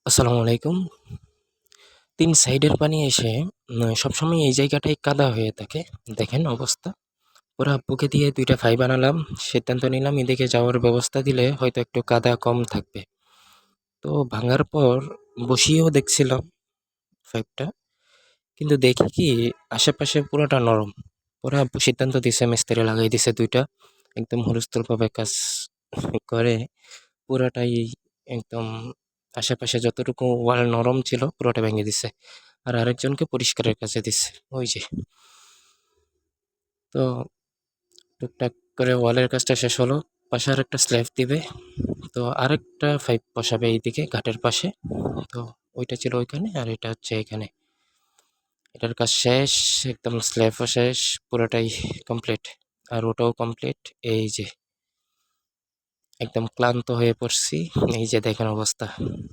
আসসালামু আলাইকুম। ৩ সাইডের পানি এসে সবসময় এই জায়গাটাই কাদা হয়ে থাকে। দেখেন অবস্থা। ওরা আব্বুকে দিয়ে ২ টা ফাইভ আনালাম। সিদ্ধান্ত নিলাম এদিকে যাওয়ার ব্যবস্থা দিলে হয়তো একটু কাদা কম থাকবে। তো ভাঙার পর বসিয়েও দেখছিলাম পাইপটা। কিন্তু দেখি কি আশেপাশে পুরোটা নরম। পরে আব্বু সিদ্ধান্ত দিছে মিস্ত্রি লাগাই দিছে ২ টা। একদম হুলস্থুলভাবে কাজ করে পুরাটাই একদম আশেপাশে যতটুকু ওয়াল নরম ছিল পুরোটা ভেঙে দিছে। আর আরেকজনকে পরিষ্কারের কাজে দিছে। ওই যে। তো টুকটাক করে ওয়ালের কাজটা শেষ হলো। পাশে আরেকটা স্ল্যাব দিবে। তো আরেকটা পাইপ বসাবে এইদিকে ঘাটের পাশে। তো ওইটা ছিল ওইখানে আর এটা হচ্ছে এখানে। এটার কাজ শেষ, একদম স্ল্যাবও শেষ, পুরোটাই কমপ্লিট। আর ওটাও কমপ্লিট। এই যে একদম ক্লান্ত হয়ে পড়ছি। এই যে দেখেন অবস্থা।